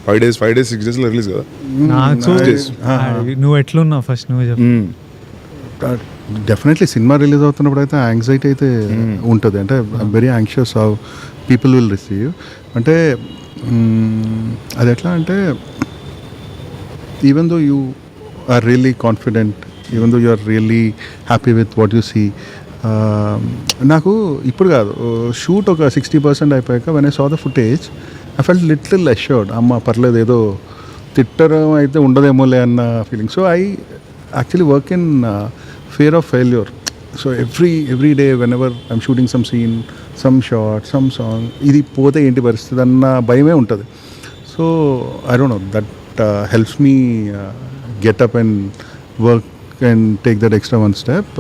5 days 6 days release కదా. నాకు నువ్వు ఎట్లున్నావు ఫస్ట్ నువ్వు చెప్పు. డెఫినెట్లీ సినిమా రిలీజ్ అవుతున్నప్పుడు అయితే యాంగ్జైటీ అయితే ఉంటుంది. అంటే very anxious how people will receive. అంటే అది ఎట్లా అంటే even though you are really confident, even though you are really happy with what you see. నాకు ఇప్పుడు కాదు, షూట్ ఒక 60% అయిపోయాక when I saw the footage I felt little assured. అమ్మ పర్లేదు, ఏదో తిట్టడం అయితే ఉండదేమోలే అన్న feeling. So I actually work in fear of failure. So every day whenever I'm shooting some scene, some short, some song, ఇది పోతే ఏంటి పరిస్థితి అన్న భయమే ఉంటుంది. So I don't know, that helps me get up and work and take that extra one step.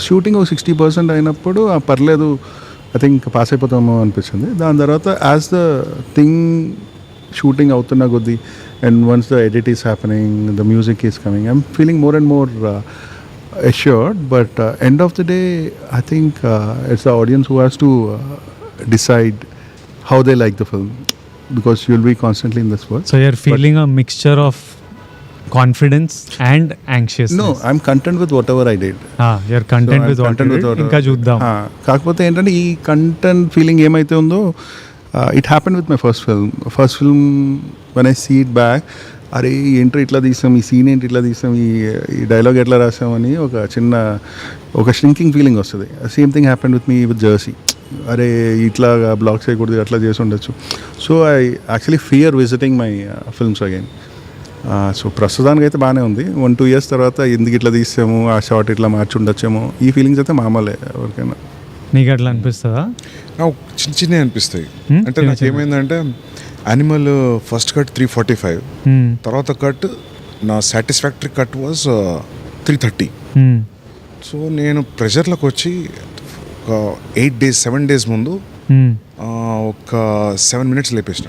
Shooting ఒక 60% అయినప్పుడు పర్లేదు, ఐ థింక్ పాస్ అయిపోతామో అనిపించింది. దాని తర్వాత యాజ్ ద థింగ్ షూటింగ్ అవుతున్న కొద్దీ and once the edit is happening, the music is coming, I'm feeling more and more assured. But end of the day, I think it's the audience who has to decide how they like the film, because you'll be constantly in this world. So you're feeling a mixture of confidence and anxiousness. No, I'm content with whatever I did. You're content with what you did. ఇంకా చూద్దాం. కాకపోతే ఏంటంటే ఈ content feeling ఏమైతే ఉందో, it happened with my first film. When I see it back, అరే ఏంటో ఇట్లా తీసాం, ఈ సీన్ ఏంటి ఇట్లా తీసాం, ఈ డైలాగ్ ఎట్లా రాసామని ఒక షింకింగ్ ఫీలింగ్ వస్తుంది. Same thing happened with me with Jersey. అరే ఇట్లా బ్లాక్ చేయకూడదు, అట్లా చేసి ఉండొచ్చు. So I actually fear visiting my films again. So ప్రస్తుతానికి అయితే బాగానే ఉంది. 1-2 years తర్వాత ఎందుకు ఇట్లా తీసాము, ఆ షార్ట్ ఇట్లా మార్చి ఉండొచ్చేమో, ఈ ఫీలింగ్స్ అయితే మామూలే ఎవరికైనా. నీకు అట్లా అనిపిస్తుందా? నాకు చిన్న అనిపిస్తాయి. అంటే నాకు ఏమైందంటే, యానిమల్ ఫస్ట్ కట్ 345, తర్వాత కట్ నా సాటిస్ఫాక్టరీ కట్ వాజ్ 330. సో నేను ప్రెషర్లోకి వచ్చి ఒక 7 days ముందు ఒక 7 minutes లేపేసిన.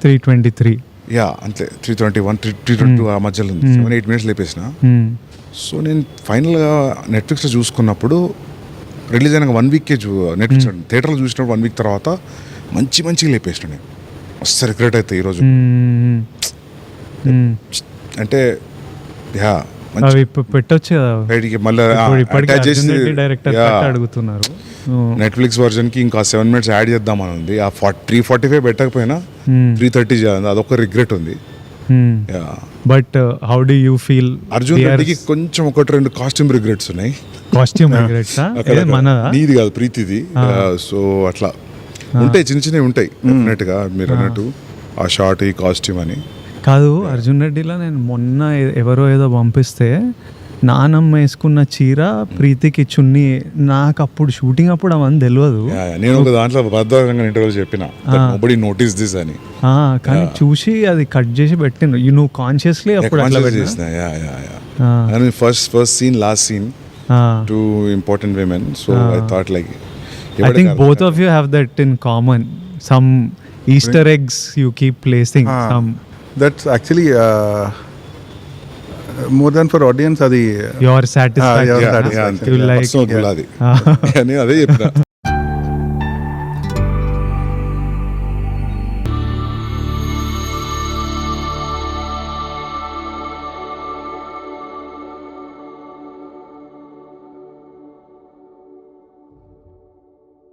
323 అంతే, 321 322 ఆ మధ్యలో 7-8 minutes లేపేసిన. సో నేను ఫైనల్గా నెట్ఫ్లిక్స్లో చూసుకున్నప్పుడు రిలీజ్ అయిన 1 week నెట్ఫ్లిక్స్ థియేటర్లో చూసినప్పుడు 1 week తర్వాత మంచిగా లేపేసిన. నేను మస్తు రిగ్రెట్ అవుతాయి ఈరోజు. అంటే పెట్టొచ్చు కదా మళ్ళీ అడుగుతున్నారు. నెట్ఫ్లిక్స్ వర్జన్ కి ఇంకా 7 minutes యాడ్ చేద్దామని ఉంది. ఆ 345 పెట్టకపోయినా 330 చేయాలి, అదొక రిగ్రెట్ ఉంది. But how do you feel? Arjun రెడ్డికి కొంచెం 1-2 కాస్ట్యూమ్ రిగ్రెట్స్ ఉన్నాయి. కాస్ట్యూమ్ రిగ్రెట్స్ నీది కాదు, ప్రీతిది. సో అట్లా ఉంటాయి, చిన్నవి ఉంటాయి డెఫినెట్ గా. మీరు అన్నట్టు ఆ షార్ట్, ఈ కాస్ట్యూమ్ అని కాదు. అర్జున్ రెడ్డిలో నేను మొన్న ఎవరో ఏదో పంపిస్తే నానమ్మ వేసుకున్న చీర, ప్రీతికి చున్నీ, నాకు అప్పుడు షూటింగ్ అప్పుడు అవన్నీ తెలియదు. నేను ఒక దాంట్లో బద్దంగా ఇంటర్వ్యూలో చెప్పిన, నోబడీ నోటీస్ దిస్ అని. కానీ చూసి అది కట్ చేసి పెట్టిన. నువ్వు కాన్షియస్లీ అప్పుడు first scene, last scene, 2 important women. So I thought like I think both of you have that in common. Some Easter eggs you keep placing. Some that's actually more than for audience, adi your satisfaction. You like అదే చెప్పిన.